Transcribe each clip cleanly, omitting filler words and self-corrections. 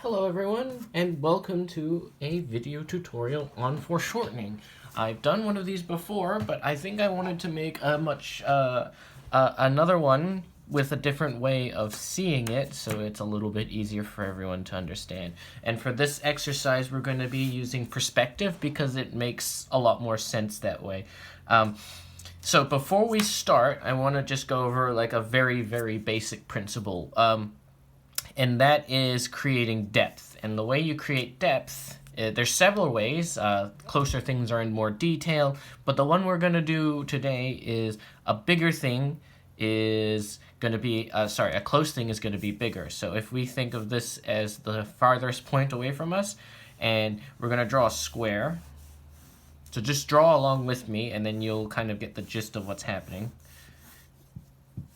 Hello everyone, and welcome to a video tutorial on foreshortening. I've done one of these before, but I think I wanted to make another one with a different way of seeing it, so it's a little bit easier for everyone to understand. And for this exercise, we're going to be using perspective because it makes a lot more sense that way. So before we start, I want to just go over like a very, very basic principle. And that is creating depth. And the way you create depth, there's several ways. Closer things are in more detail, but the one we're going to do today is a bigger thing is going to be, a close thing is going to be bigger. So if we think of this as the farthest point away from us, and we're going to draw a square. So just draw along with me, and then you'll kind of get the gist of what's happening.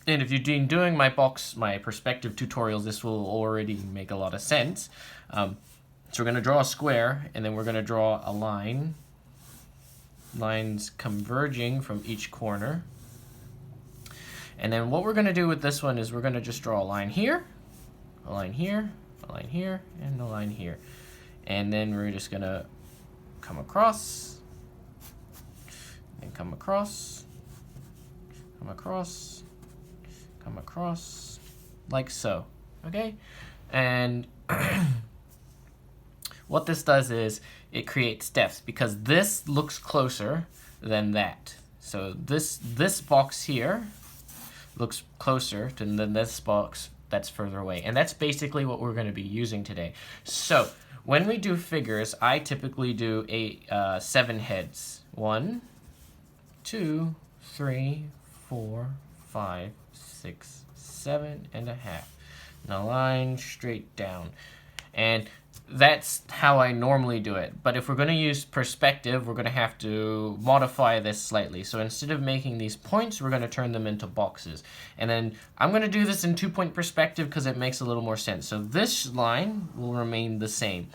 And if you've been doing my perspective tutorials, this will already make a lot of sense. So we're going to draw a square, and then we're going to draw a line. Lines converging from each corner. And then what we're going to do with this one is we're going to just draw a line here, a line here, a line here, and a line here. And then we're just going to come across, and come across, come across, come across, like so, okay? And what this does is it creates depth because this looks closer than that. So this box here looks closer than this box that's further away. And that's basically what we're going to be using today. So when we do figures, I typically do 7 heads. 1, 2, 3, 4, 5, 6, 7 and a half. Now line straight down. And that's how I normally do it. But if we're going to use perspective, we're going to have to modify this slightly. So instead of making these points, we're going to turn them into boxes. And then I'm going to do this in 2-point perspective because it makes a little more sense. So this line will remain the same.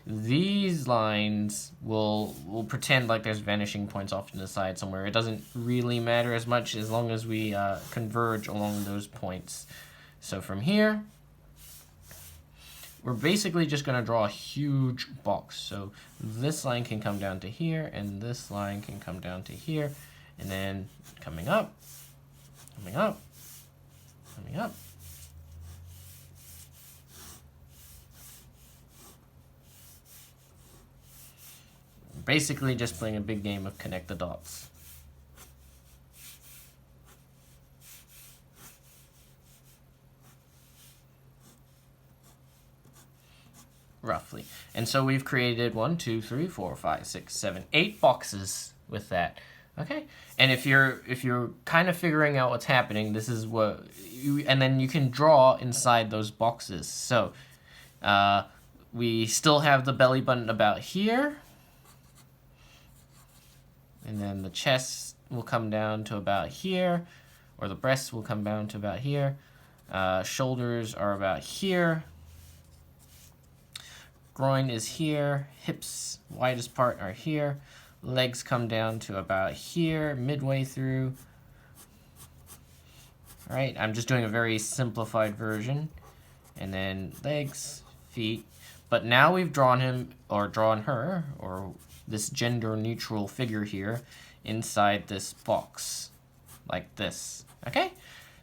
These lines will pretend like there's vanishing points off to the side somewhere. It doesn't really matter as much as long as we converge along those points. So from here, we're basically just going to draw a huge box. So this line can come down to here, and this line can come down to here, and then coming up, coming up, coming up. Basically just playing a big game of connect the dots. Roughly. And so we've created 1, 2, 3, 4, 5, 6, 7, 8 boxes with that. Okay? And if you're kind of figuring out what's happening, this is what and then you can draw inside those boxes. So we still have the belly button about here. And then the chest will come down to about here, or the breasts will come down to about here. Shoulders are about here. Groin is here. Hips, widest part, are here. Legs come down to about here, midway through. All right, I'm just doing a very simplified version. And then legs, feet. But now we've drawn him, or drawn her, or this gender-neutral figure here inside this box, like this, okay?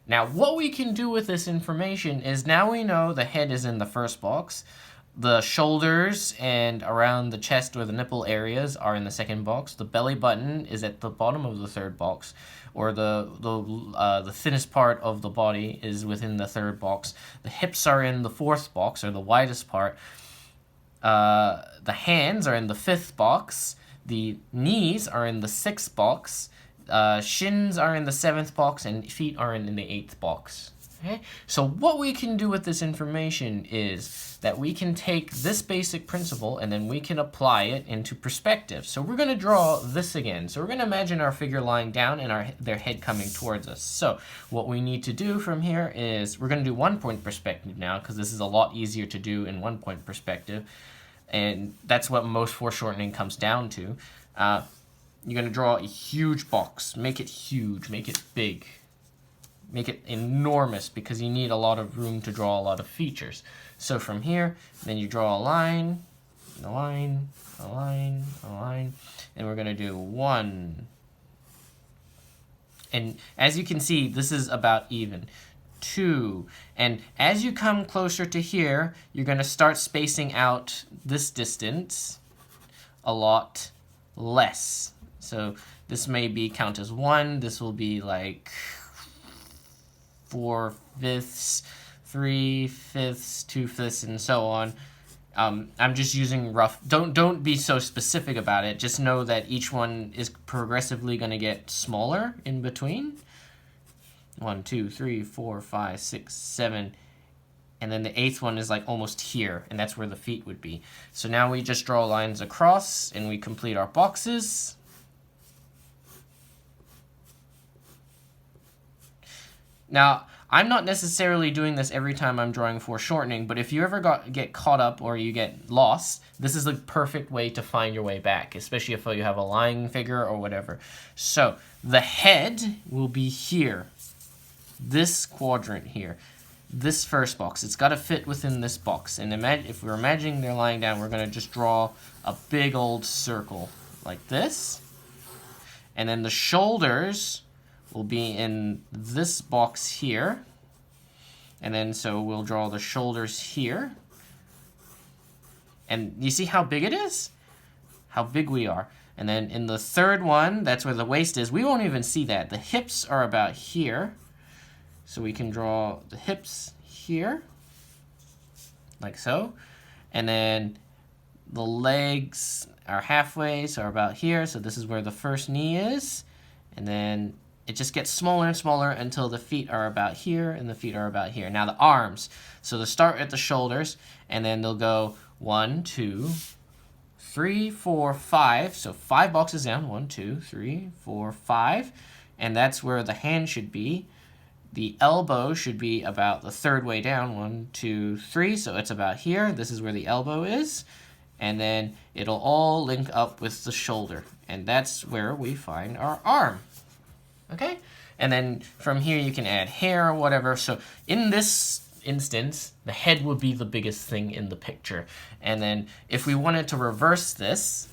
Now, what we can do with this information is now we know the head is in the first box, the shoulders and around the chest where the nipple areas are in the second box, the belly button is at the bottom of the third box, or the thinnest part of the body is within the third box, the hips are in the fourth box, or the widest part, the hands are in the 5th box, the knees are in the 6th box, shins are in the 7th box, and feet are in the 8th box. Okay? So what we can do with this information is that we can take this basic principle and then we can apply it into perspective. So we're going to draw this again. So we're going to imagine our figure lying down and their head coming towards us. So what we need to do from here is we're going to do 1-point perspective now because this is a lot easier to do in 1-point perspective. And that's what most foreshortening comes down to. You're going to draw a huge box. Make it huge. Make it big. Make it enormous because you need a lot of room to draw a lot of features. So from here, then you draw a line, a line, a line, a line, and we're going to do 1. And as you can see, this is about even. 2. And as you come closer to here, you're going to start spacing out this distance a lot less. So this may be count as 1. This will be like 4/5, 3/5, 2/5, and so on. I'm just using rough. Don't be so specific about it. Just know that each one is progressively going to get smaller in between. 1, 2, 3, 4, 5, 6, 7, and then the 8th one is like almost here, and that's where the feet would be. So now we just draw lines across, and we complete our boxes. Now, I'm not necessarily doing this every time I'm drawing foreshortening, but if you ever get caught up or you get lost, this is the perfect way to find your way back, especially if you have a lying figure or whatever. So the head will be here, this quadrant here, this first box. It's got to fit within this box. And imagine, if we're imagining they're lying down, we're going to just draw a big old circle like this. And then the shoulders will be in this box here. And then so we'll draw the shoulders here. And you see how big it is? How big we are. And then in the third one, that's where the waist is. We won't even see that. The hips are about here. So we can draw the hips here, like so. And then the legs are halfway, so are about here. So this is where the first knee is. And then it just gets smaller and smaller until the feet are about here and the feet are about here. Now the arms. So they'll start at the shoulders, and then they'll go 1, 2, 3, 4, 5. So 5 boxes down. 1, 2, 3, 4, 5. And that's where the hand should be. The elbow should be about the third way down. 1, 2, 3. So it's about here. This is where the elbow is. And then it'll all link up with the shoulder. And that's where we find our arm. Okay? And then from here you can add hair or whatever. So in this instance, the head would be the biggest thing in the picture. And then if we wanted to reverse this,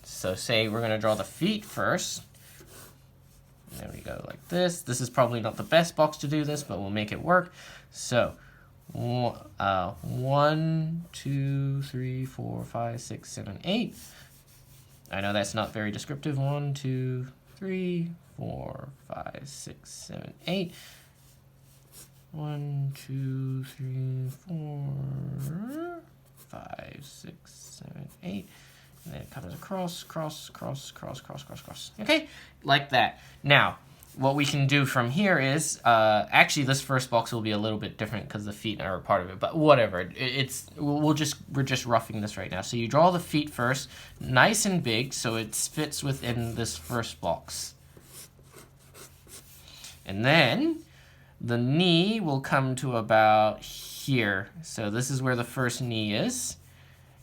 so say we're going to draw the feet first. There we go, like this. This is probably not the best box to do this, but we'll make it work. So 1, 2, 3, 4, 5, 6, 7, 8. I know that's not very descriptive. 1, 2, 3, 4, 5, 6, 7, 8. 1, 2, 3, 4, 5, 6, 7, 8. And then it comes across, cross, cross, cross, cross, cross, cross. Okay? Like that. Now, what we can do from here is, actually this first box will be a little bit different because the feet are a part of it, but whatever. We're just roughing this right now. So you draw the feet first, nice and big, so it fits within this first box. And then the knee will come to about here. So this is where the first knee is.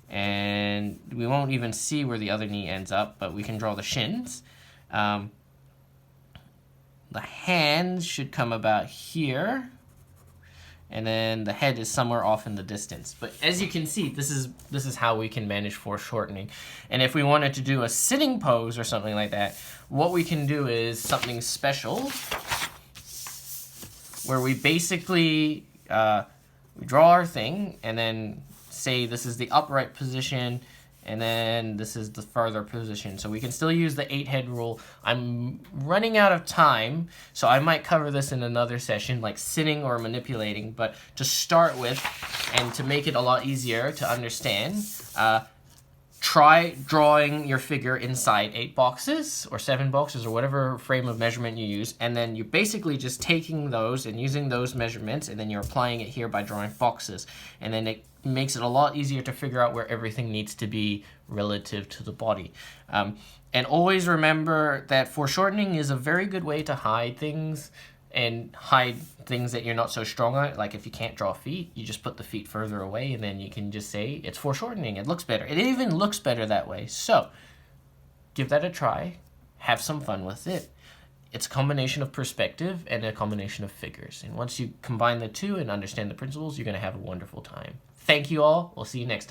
And we won't even see where the other knee ends up, but we can draw the shins. The hands should come about here. And then the head is somewhere off in the distance. But as you can see, this is how we can manage foreshortening. And if we wanted to do a sitting pose or something like that, what we can do is something special, where we basically we draw our thing, and then say this is the upright position, and then this is the farther position. So we can still use the 8-head rule. I'm running out of time, so I might cover this in another session, like sitting or manipulating. But to start with, and to make it a lot easier to understand, try drawing your figure inside 8 boxes or 7 boxes or whatever frame of measurement you use, and then you're basically just taking those and using those measurements, and then you're applying it here by drawing boxes. And then it makes it a lot easier to figure out where everything needs to be relative to the body. And always remember that foreshortening is a very good way to hide things, and hide things that you're not so strong on. Like if you can't draw feet, you just put the feet further away, and then you can just say it's foreshortening. It looks better. It even looks better that way. So give that a try. Have some fun with it. It's a combination of perspective and a combination of figures. And once you combine the two and understand the principles, you're going to have a wonderful time. Thank you all. We'll see you next time.